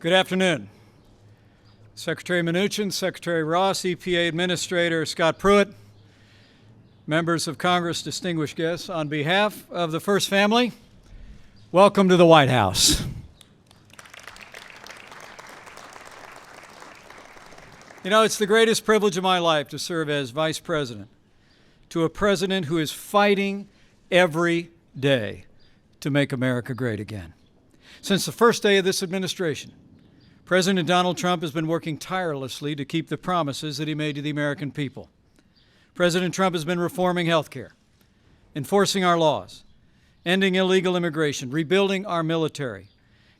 Good afternoon. Secretary Mnuchin, Secretary Ross, EPA Administrator Scott Pruitt, members of Congress, distinguished guests, on behalf of the First Family, welcome to the White House. You know, it's the greatest privilege of my life to serve as Vice President to a president who is fighting every day to make America great again. Since the first day of this administration, President Donald Trump has been working tirelessly to keep the promises that he made to the American people. President Trump has been reforming health care, enforcing our laws, ending illegal immigration, rebuilding our military.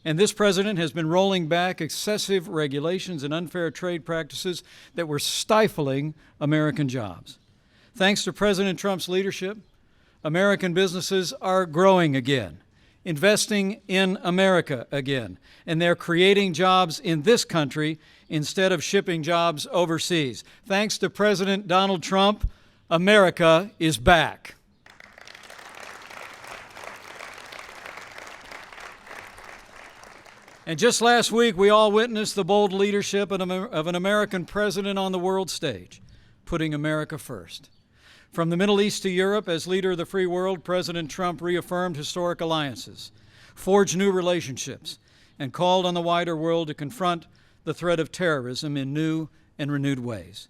And this president has been rolling back excessive regulations and unfair trade practices that were stifling American jobs. Thanks to President Trump's leadership, American businesses are growing again, investing in America again, and they're creating jobs in this country instead of shipping jobs overseas. Thanks to President Donald Trump, America is back. And just last week, we all witnessed the bold leadership of an American president on the world stage, putting America first. From the Middle East to Europe, as leader of the free world, President Trump reaffirmed historic alliances, forged new relationships, and called on the wider world to confront the threat of terrorism in new and renewed ways.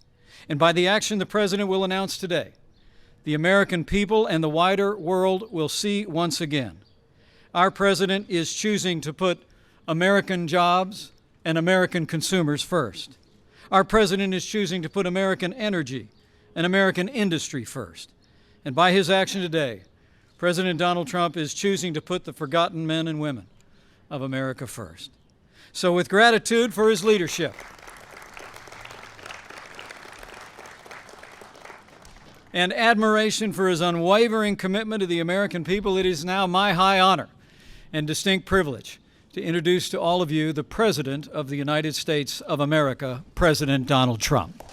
And by the action the President will announce today, the American people and the wider world will see once again, our President is choosing to put American jobs and American consumers first. Our President is choosing to put American energy and American industry first. And by his action today, President Donald Trump is choosing to put the forgotten men and women of America first. So with gratitude for his leadership and admiration for his unwavering commitment to the American people, it is now my high honor and distinct privilege to introduce to all of you the President of the United States of America, President Donald Trump.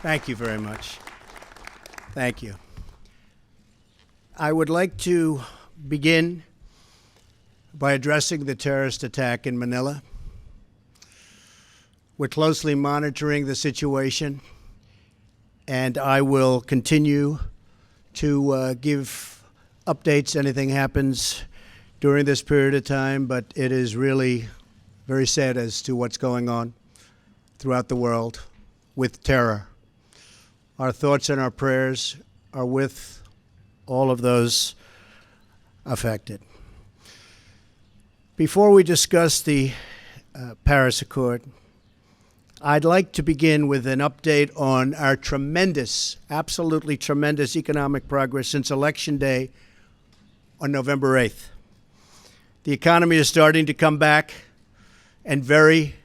Thank you very much. Thank you. I would like to begin by addressing the terrorist attack in Manila. We're closely monitoring the situation, and I will continue to give updates, anything happens during this period of time, but it is really very sad as to what's going on throughout the world with terror. Our thoughts and our prayers are with all of those affected. Before we discuss the Paris Accord, I'd like to begin with an update on our tremendous, absolutely tremendous economic progress since Election Day on November 8th. The economy is starting to come back, and very,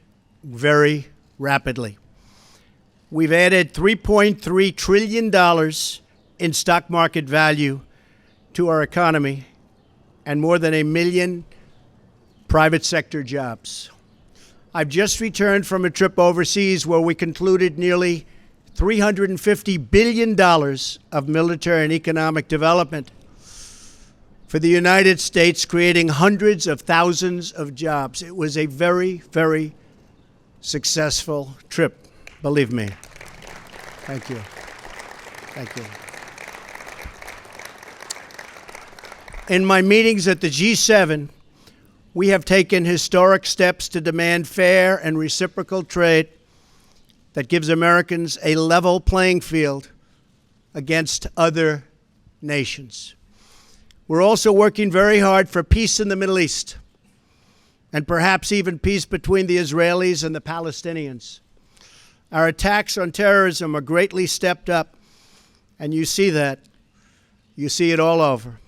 very rapidly. We've added $3.3 trillion in stock market value to our economy and more than 1 million private sector jobs. I've just returned from a trip overseas where we concluded nearly $350 billion of military and economic development for the United States, creating hundreds of thousands of jobs. It was a very, very successful trip. Believe me. Thank you. Thank you. In my meetings at the G7, we have taken historic steps to demand fair and reciprocal trade that gives Americans a level playing field against other nations. We're also working very hard for peace in the Middle East, and perhaps even peace between the Israelis and the Palestinians. Our attacks on terrorism are greatly stepped up, and you see that. You see it all over.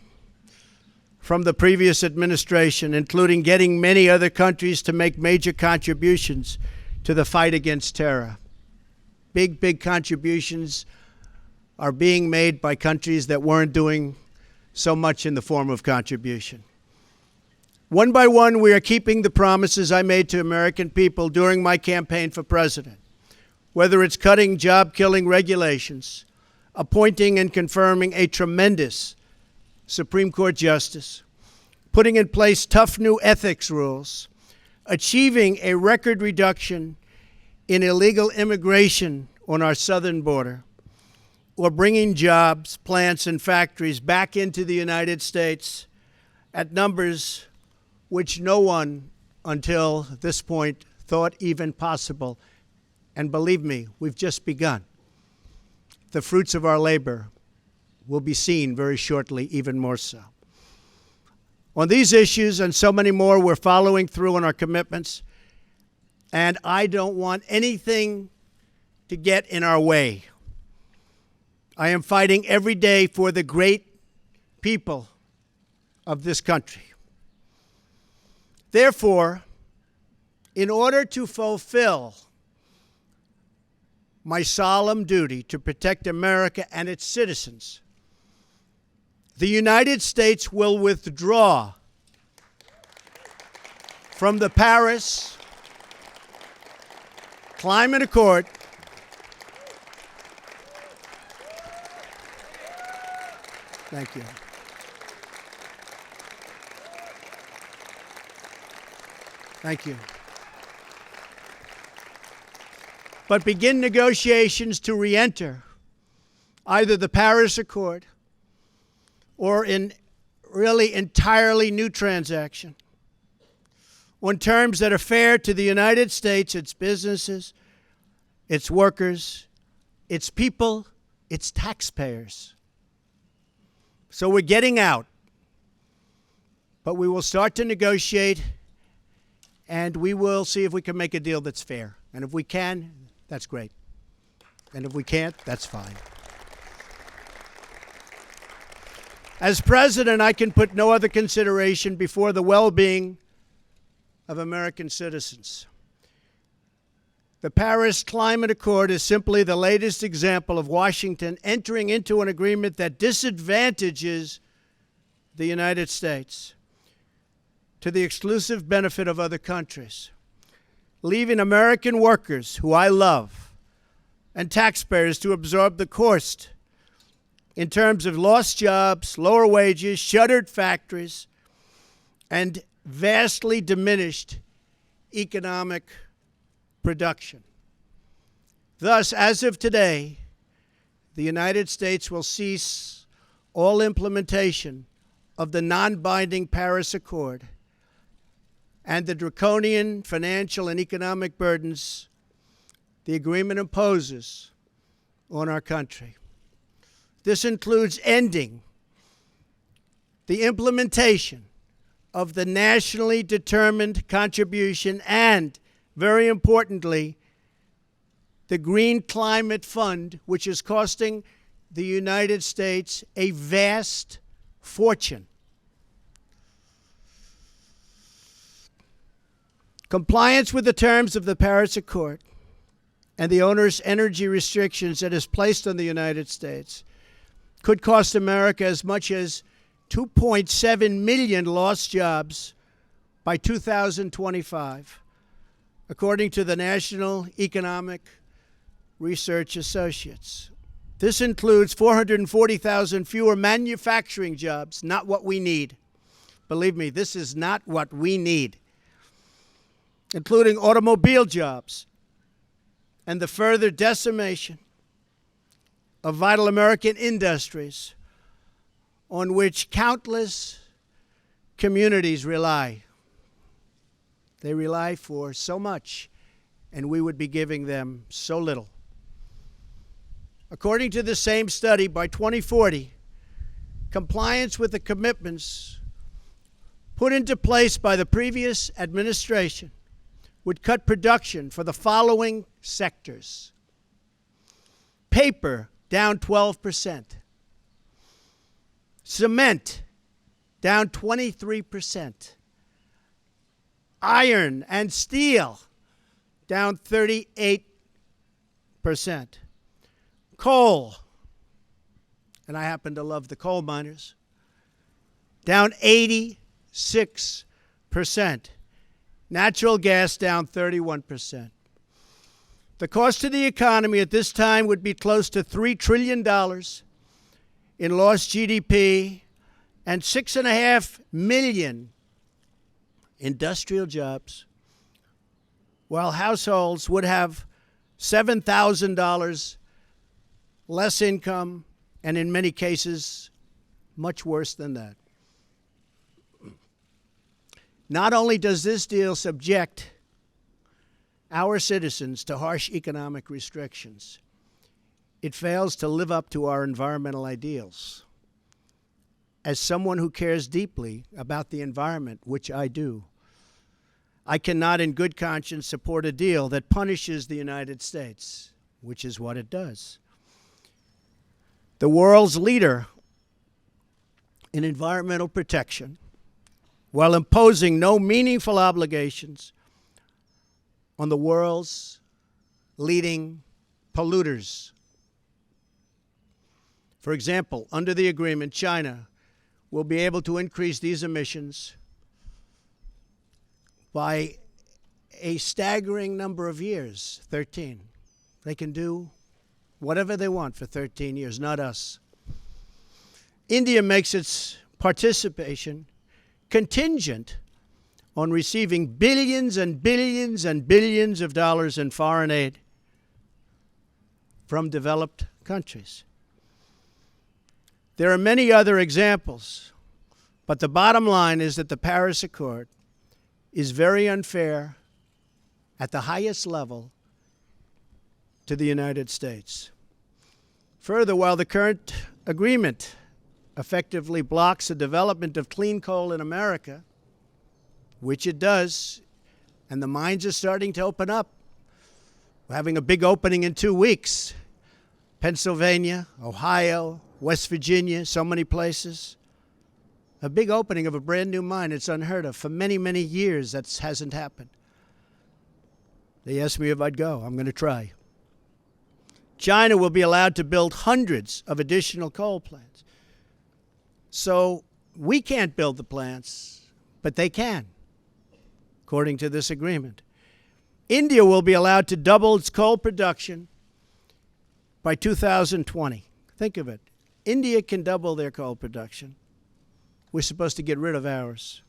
From the previous administration, including getting many other countries to make major contributions to the fight against terror. Big, big contributions are being made by countries that weren't doing so much in the form of contribution. One by one, we are keeping the promises I made to American people during my campaign for president, whether it's cutting job-killing regulations, appointing and confirming a tremendous Supreme Court justice, putting in place tough new ethics rules, achieving a record reduction in illegal immigration on our southern border, or bringing jobs, plants, and factories back into the United States at numbers which no one until this point thought even possible. And believe me, we've just begun. The fruits of our labor will be seen very shortly, even more so. On these issues and so many more, we're following through on our commitments, and I don't want anything to get in our way. I am fighting every day for the great people of this country. Therefore, in order to fulfill my solemn duty to protect America and its citizens, the United States will withdraw from the Paris Climate Accord Thank you. Thank you. But begin negotiations to re-enter either the Paris Accord or in really entirely new transaction on terms that are fair to the United States, its businesses, its workers, its people, its taxpayers. So we're getting out, but we will start to negotiate, and we will see if we can make a deal that's fair. And if we can, that's great. And if we can't, that's fine. As president, I can put no other consideration before the well-being of American citizens. The Paris Climate Accord is simply the latest example of Washington entering into an agreement that disadvantages the United States to the exclusive benefit of other countries, leaving American workers, who I love, and taxpayers to absorb the cost in terms of lost jobs, lower wages, shuttered factories, and vastly diminished economic production. Thus, as of today, the United States will cease all implementation of the non-binding Paris Accord and the draconian financial and economic burdens the agreement imposes on our country. This includes ending the implementation of the nationally determined contribution and, very importantly, the Green Climate Fund, which is costing the United States a vast fortune. Compliance with the terms of the Paris Accord and the onerous energy restrictions that is placed on the United States could cost America as much as 2.7 million lost jobs by 2025, according to the National Economic Research Associates. This includes 440,000 fewer manufacturing jobs, not what we need. Believe me, this is not what we need, including automobile jobs and the further decimation of vital American industries on which countless communities rely. They rely for so much, and we would be giving them so little. According to the same study, by 2040, compliance with the commitments put into place by the previous administration would cut production for the following sectors: paper, down 12%. Cement, down 23%. Iron and steel, down 38%. Coal, and I happen to love the coal miners, down 86%. Natural gas down 31%. The cost to the economy at this time would be close to $3 trillion in lost GDP and 6.5 million industrial jobs, while households would have $7,000 less income, and in many cases, much worse than that. Not only does this deal subject our citizens to harsh economic restrictions, it fails to live up to our environmental ideals. As someone who cares deeply about the environment, which I do, I cannot in good conscience support a deal that punishes the United States, which is what it does. The world's leader in environmental protection, while imposing no meaningful obligations on the world's leading polluters. For example, under the agreement, China will be able to increase these emissions by a staggering number of years, 13. They can do whatever they want for 13 years, not us. India makes its participation contingent on receiving billions and billions and billions of dollars in foreign aid from developed countries. There are many other examples, but the bottom line is that the Paris Accord is very unfair at the highest level to the United States. Further, while the current agreement effectively blocks the development of clean coal in America, which it does, and the mines are starting to open up. We're having a big opening in 2 weeks. Pennsylvania, Ohio, West Virginia, so many places. A big opening of a brand new mine. It's unheard of. For many, many years, that hasn't happened. They asked me if I'd go. I'm going to try. China will be allowed to build hundreds of additional coal plants. So we can't build the plants, but they can, according to this agreement. India will be allowed to double its coal production by 2020. Think of it. India can double their coal production. We're supposed to get rid of ours.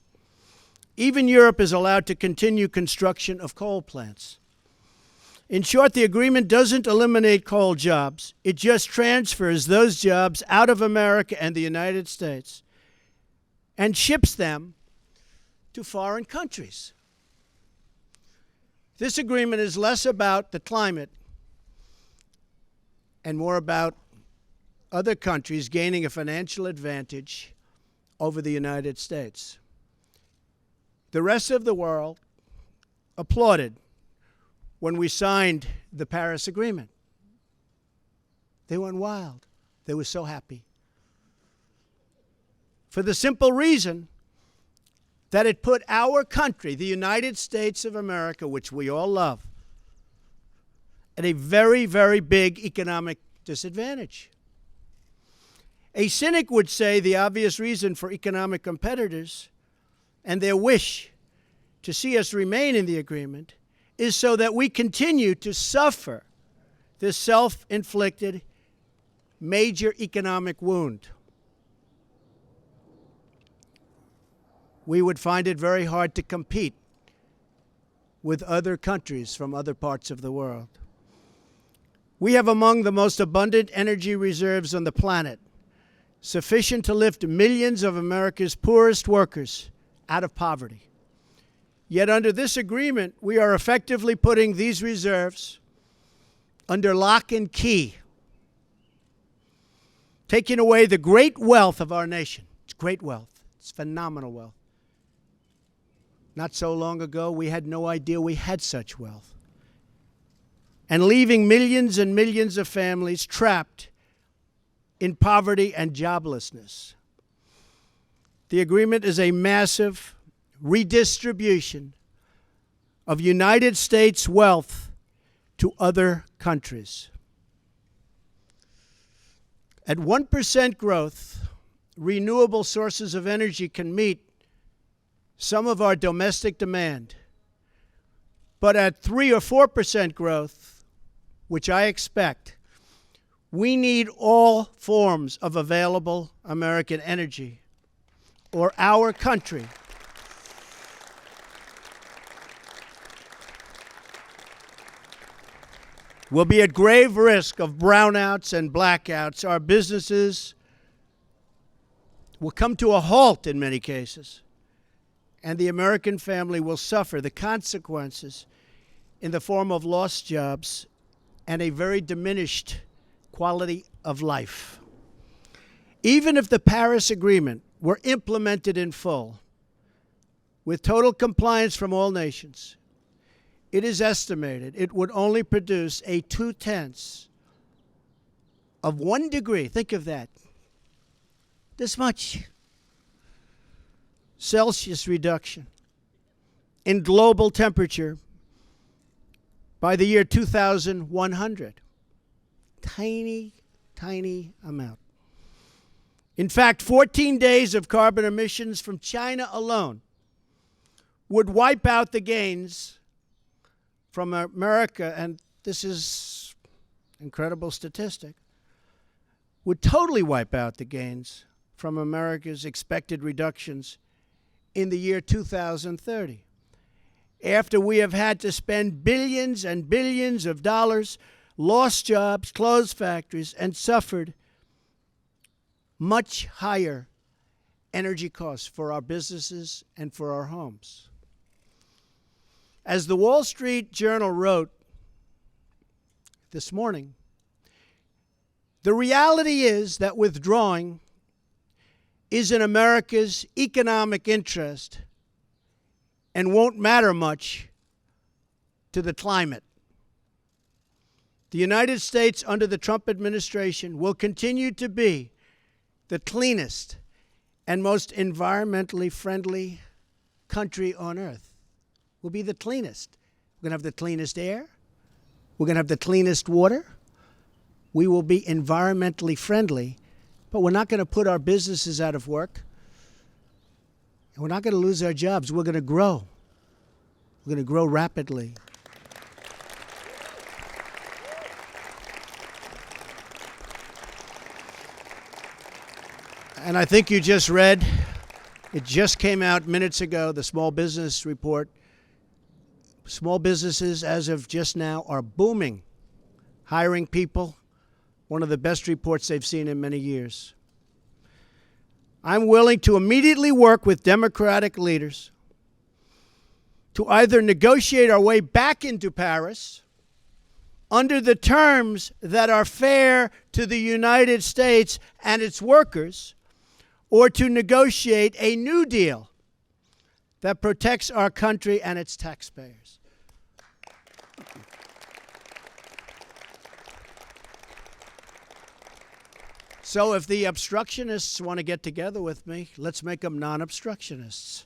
Even Europe is allowed to continue construction of coal plants. In short, the agreement doesn't eliminate coal jobs. It just transfers those jobs out of America and the United States and ships them to foreign countries. This agreement is less about the climate and more about other countries gaining a financial advantage over the United States. The rest of the world applauded when we signed the Paris Agreement. They went wild. They were so happy. For the simple reason that it put our country, the United States of America, which we all love, at a very, very big economic disadvantage. A cynic would say the obvious reason for economic competitors and their wish to see us remain in the agreement is so that we continue to suffer this self-inflicted major economic wound. We would find it very hard to compete with other countries from other parts of the world. We have among the most abundant energy reserves on the planet, sufficient to lift millions of America's poorest workers out of poverty. Yet under this agreement, we are effectively putting these reserves under lock and key, taking away the great wealth of our nation. It's great wealth. It's phenomenal wealth. Not so long ago, we had no idea we had such wealth. And leaving millions and millions of families trapped in poverty and joblessness. The agreement is a massive redistribution of United States wealth to other countries. At 1% growth, renewable sources of energy can meet some of our domestic demand. But at 3 or 4% growth, which I expect, we need all forms of available American energy, or our country will be at grave risk of brownouts and blackouts. Our businesses will come to a halt in many cases, and the American family will suffer the consequences in the form of lost jobs and a very diminished quality of life. Even if the Paris Agreement were implemented in full, with total compliance from all nations, it is estimated it would only produce a 0.2 of 1 degree, think of that, this much Celsius reduction in global temperature by the year 2100. Tiny, tiny amount. In fact, 14 days of carbon emissions from China alone would wipe out the gains from America, and this is an incredible statistic, would totally wipe out the gains from America's expected reductions in the year 2030. After we have had to spend billions and billions of dollars, lost jobs, closed factories, and suffered much higher energy costs for our businesses and for our homes. As the Wall Street Journal wrote this morning, the reality is that withdrawing is in America's economic interest and won't matter much to the climate. The United States under the Trump administration will continue to be the cleanest and most environmentally friendly country on earth. We'll be the cleanest. We're going to have the cleanest air. We're going to have the cleanest water. We will be environmentally friendly, but we're not going to put our businesses out of work. And we're not going to lose our jobs. We're going to grow. We're going to grow rapidly. And I think you just read, it just came out minutes ago, the small business report. Small businesses, as of just now, are booming, hiring people, one of the best reports they've seen in many years. I'm willing to immediately work with Democratic leaders to either negotiate our way back into Paris under the terms that are fair to the United States and its workers, or to negotiate a new deal that protects our country and its taxpayers. So if the obstructionists want to get together with me, let's make them non-obstructionists.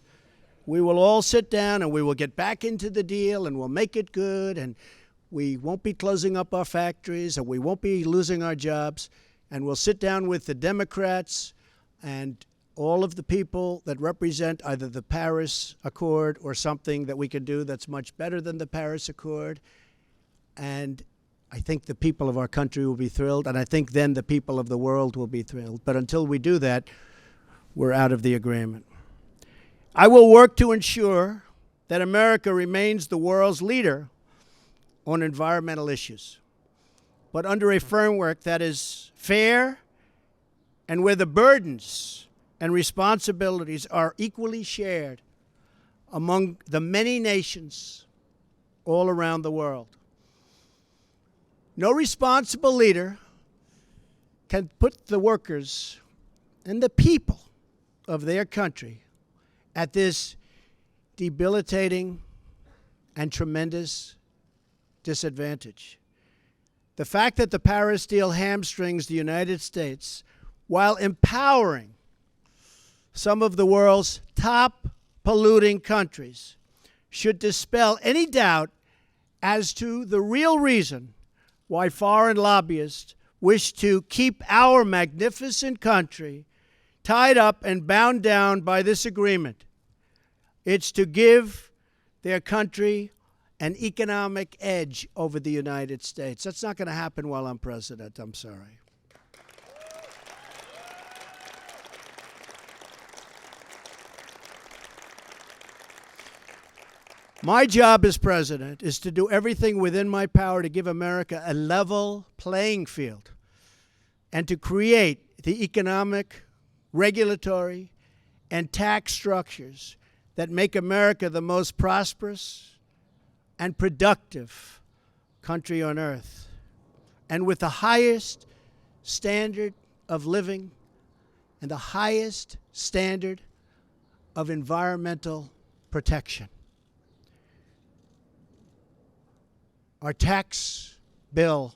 We will all sit down and we will get back into the deal and we'll make it good, and we won't be closing up our factories and we won't be losing our jobs, and we'll sit down with the Democrats and all of the people that represent either the Paris Accord or something that we can do that's much better than the Paris Accord. And I think the people of our country will be thrilled, and I think then the people of the world will be thrilled. But until we do that, we're out of the agreement. I will work to ensure that America remains the world's leader on environmental issues, but under a framework that is fair and where the burdens and responsibilities are equally shared among the many nations all around the world. No responsible leader can put the workers and the people of their country at this debilitating and tremendous disadvantage. The fact that the Paris deal hamstrings the United States while empowering some of the world's top polluting countries should dispel any doubt as to the real reason why foreign lobbyists wish to keep our magnificent country tied up and bound down by this agreement. It's to give their country an economic edge over the United States. That's not going to happen while I'm president. I'm sorry. My job as president is to do everything within my power to give America a level playing field and to create the economic, regulatory, and tax structures that make America the most prosperous and productive country on earth, and with the highest standard of living and the highest standard of environmental protection. Our tax bill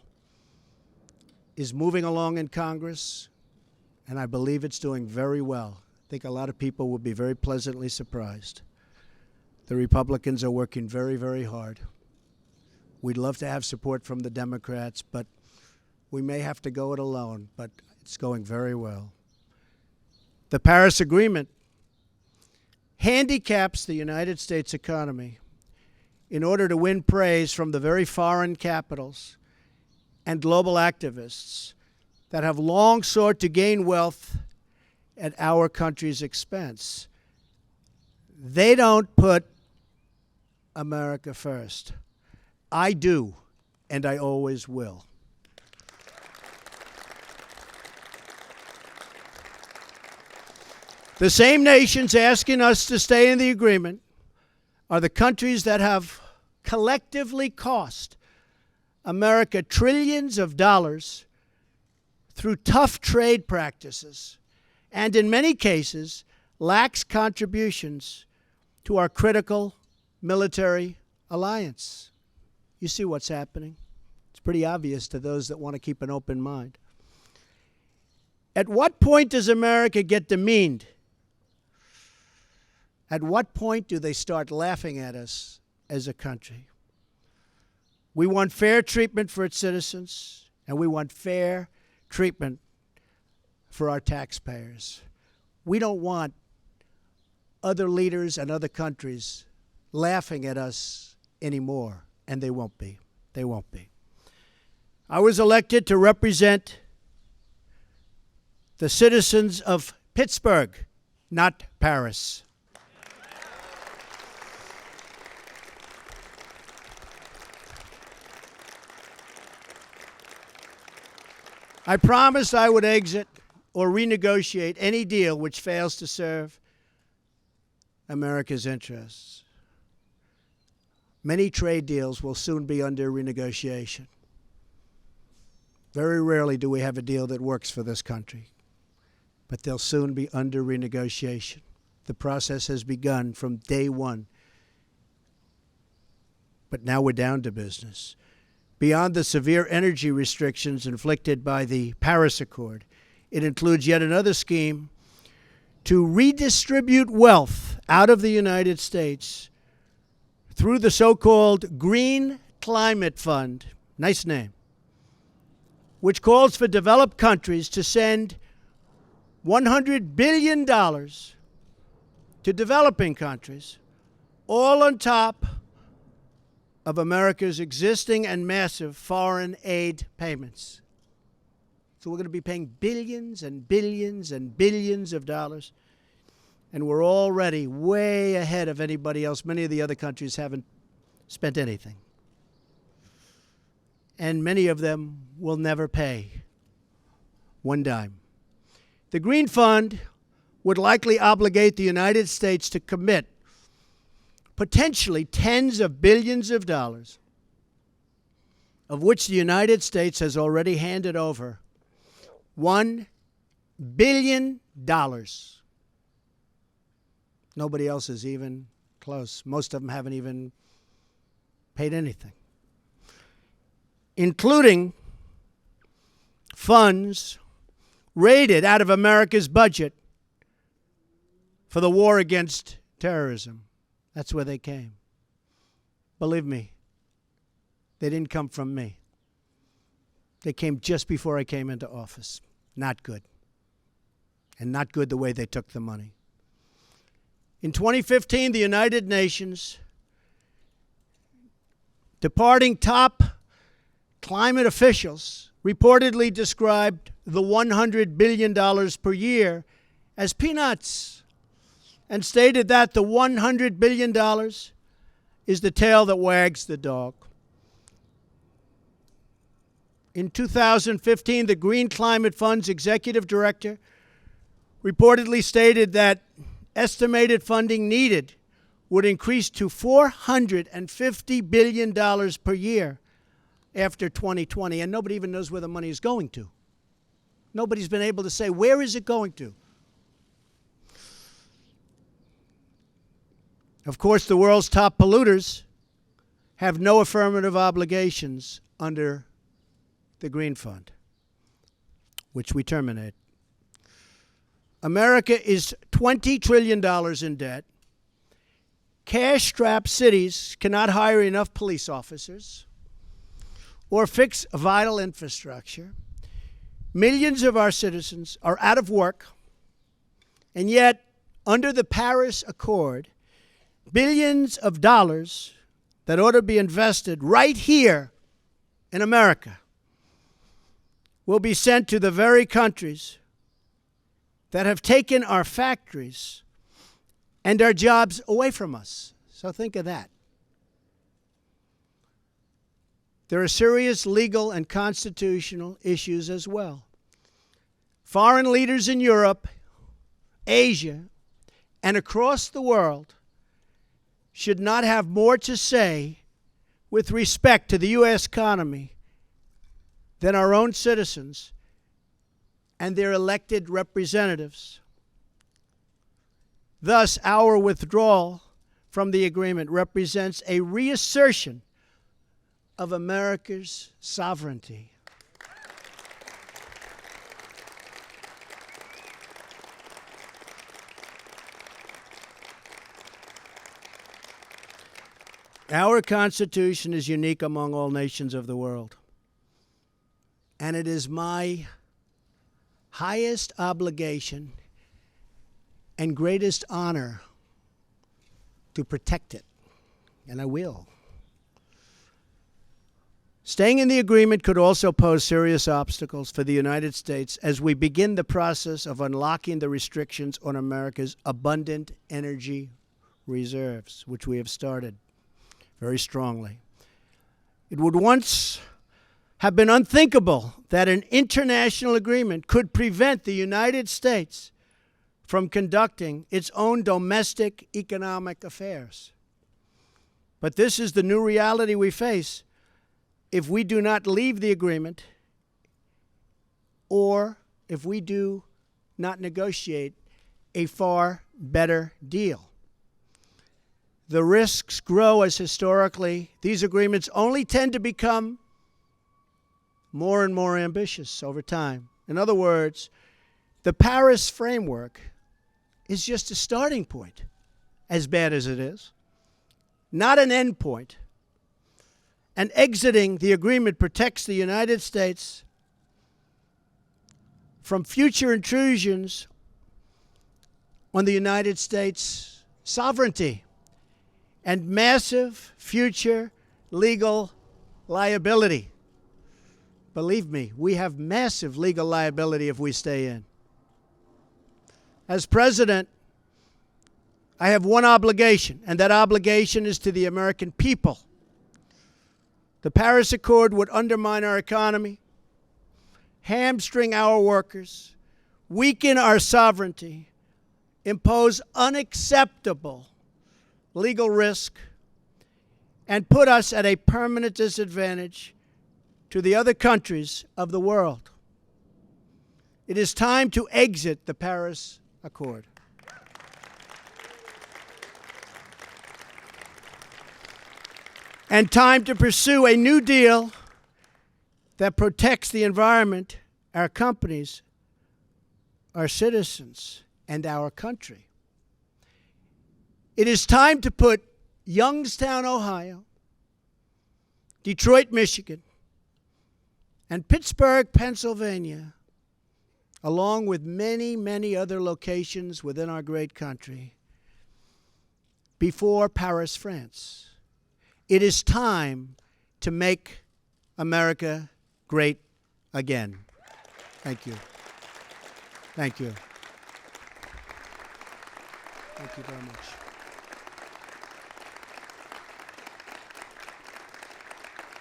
is moving along in Congress, and I believe it's doing very well. I think a lot of people will be very pleasantly surprised. The Republicans are working very, very hard. We'd love to have support from the Democrats, but we may have to go it alone, but it's going very well. The Paris Agreement handicaps the United States economy in order to win praise from the very foreign capitals and global activists that have long sought to gain wealth at our country's expense. They don't put America first. I do, and I always will. The same nations asking us to stay in the agreement are the countries that have collectively cost America trillions of dollars through tough trade practices and, in many cases, lax contributions to our critical military alliance. You see what's happening. It's pretty obvious to those that want to keep an open mind. At what point does America get demeaned? At what point do they start laughing at us as a country? We want fair treatment for its citizens, and we want fair treatment for our taxpayers. We don't want other leaders and other countries laughing at us anymore, and they won't be. They won't be. I was elected to represent the citizens of Pittsburgh, not Paris. I promised I would exit or renegotiate any deal which fails to serve America's interests. Many trade deals will soon be under renegotiation. Very rarely do we have a deal that works for this country, but they'll soon be under renegotiation. The process has begun from day one, but now we're down to business. Beyond the severe energy restrictions inflicted by the Paris Accord, it includes yet another scheme to redistribute wealth out of the United States through the so-called Green Climate Fund, nice name, which calls for developed countries to send $100 billion to developing countries, all on top of America's existing and massive foreign aid payments. So we're going to be paying billions and billions and billions of dollars, and we're already way ahead of anybody else. Many of the other countries haven't spent anything, and many of them will never pay one dime. The Green Fund would likely obligate the United States to commit potentially tens of billions of dollars, of which the United States has already handed over $1 billion. Nobody else is even close. Most of them haven't even paid anything, including funds raided out of America's budget for the war against terrorism. That's where they came. Believe me, they didn't come from me. They came just before I came into office. Not good. And not good the way they took the money. In 2015, the United Nations, departing top climate officials, reportedly described the $100 billion per year as peanuts and stated that the $100 billion is the tail that wags the dog. In 2015, the Green Climate Fund's executive director reportedly stated that estimated funding needed would increase to $450 billion per year after 2020, and nobody even knows where the money is going to. Nobody's been able to say, where is it going to? Of course, the world's top polluters have no affirmative obligations under the Green Fund, which we terminate. America is $20 trillion in debt. Cash-strapped cities cannot hire enough police officers or fix vital infrastructure. Millions of our citizens are out of work, and yet, under the Paris Accord, billions of dollars that ought to be invested right here in America will be sent to the very countries that have taken our factories and our jobs away from us. So think of that. There are serious legal and constitutional issues as well. Foreign leaders in Europe, Asia, and across the world should not have more to say with respect to the U.S. economy than our own citizens and their elected representatives. Thus, our withdrawal from the agreement represents a reassertion of America's sovereignty. Our Constitution is unique among all nations of the world. And it is my highest obligation and greatest honor to protect it. And I will. Staying in the agreement could also pose serious obstacles for the United States as we begin the process of unlocking the restrictions on America's abundant energy reserves, which we have started very strongly. It would once have been unthinkable that an international agreement could prevent the United States from conducting its own domestic economic affairs. But this is the new reality we face if we do not leave the agreement or if we do not negotiate a far better deal. The risks grow as historically these agreements only tend to become more and more ambitious over time. In other words, the Paris framework is just a starting point, as bad as it is, not an end point. And exiting the agreement protects the United States from future intrusions on the United States' sovereignty and massive future legal liability. Believe me, we have massive legal liability if we stay in. As president, I have one obligation, and that obligation is to the American people. The Paris Accord would undermine our economy, hamstring our workers, weaken our sovereignty, impose unacceptable legal risk, and put us at a permanent disadvantage to the other countries of the world. It is time to exit the Paris Accord. And time to pursue a new deal that protects the environment, our companies, our citizens, and our country. It is time to put Youngstown, Ohio, Detroit, Michigan, and Pittsburgh, Pennsylvania, along with many, many other locations within our great country, before Paris, France. It is time to make America great again. Thank you. Thank you. Thank you very much.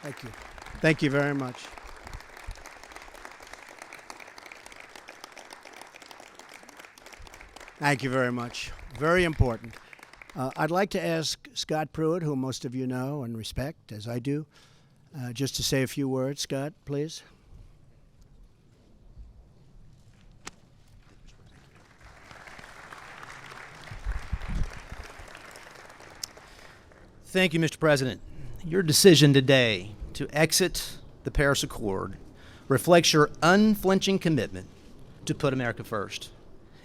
Thank you. Thank you very much. Thank you very much. Very important. I'd like to ask Scott Pruitt, who most of you know and respect, as I do, just to say a few words. Scott, please. Thank you, Mr. President. Your decision today to exit the Paris Accord reflects your unflinching commitment to put America first.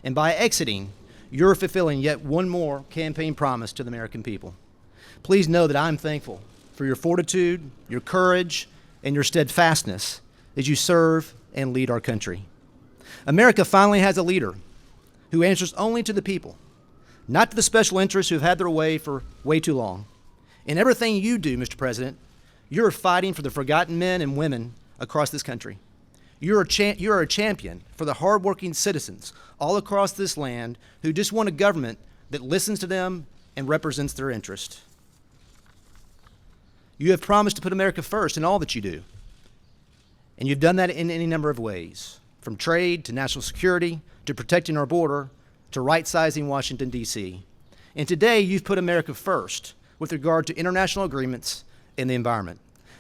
And by exiting, you're fulfilling yet one more campaign promise to the American people. Please know that I'm thankful for your fortitude, your courage, and your steadfastness as you serve and lead our country. America finally has a leader who answers only to the people, not to the special interests who have had their way for way too long. In everything you do, Mr. President, you're fighting for the forgotten men and women across this country. You're a champion for the hardworking citizens all across this land who just want a government that listens to them and represents their interest. You have promised to put America first in all that you do. And you've done that in any number of ways, from trade to national security to protecting our border to right-sizing Washington, D.C. And today you've put America first with regard to international agreements and the environment.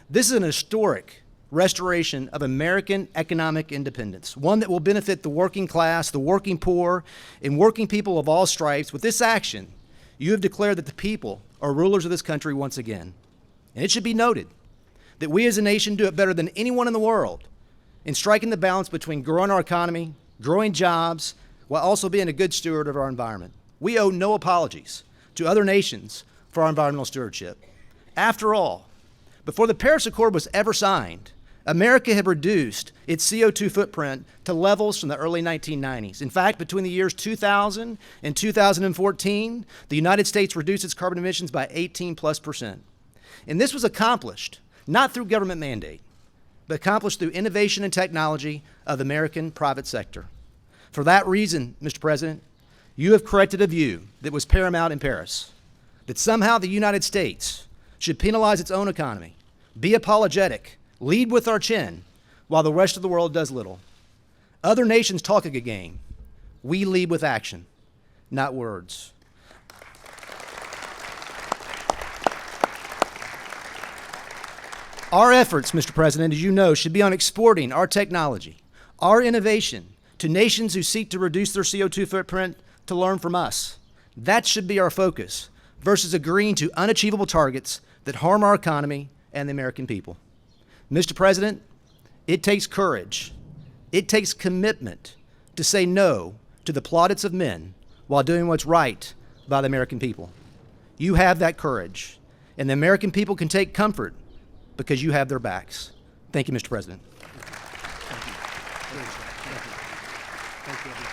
This is an historic restoration of American economic independence, one that will benefit the working class, the working poor, and working people of all stripes. With this action, you have declared that the people are rulers of this country once again. And it should be noted that we as a nation do it better than anyone in the world in striking the balance between growing our economy, growing jobs, while also being a good steward of our environment. We owe no apologies to other nations for our environmental stewardship. After all, before the Paris Accord was ever signed, America had reduced its CO2 footprint to levels from the early 1990s. In fact, between the years 2000 and 2014, the United States reduced its carbon emissions by 18+%. And this was accomplished not through government mandate, but accomplished through innovation and technology of the American private sector. For that reason, Mr. President, you have corrected a view that was paramount in Paris, that somehow the United States should penalize its own economy, be apologetic, lead with our chin, while the rest of the world does little. Other nations talk a good game. We lead with action, not words. Our efforts, Mr. President, as you know, should be on exporting our technology, our innovation, to nations who seek to reduce their CO2 footprint to learn from us. That should be our focus, versus agreeing to unachievable targets that harm our economy and the American people. Mr. President, it takes courage, it takes commitment to say no to the plaudits of men while doing what's right by the American people. You have that courage, and the American people can take comfort because you have their backs. Thank you, Mr. President. Thank you. Thank you. Thank you.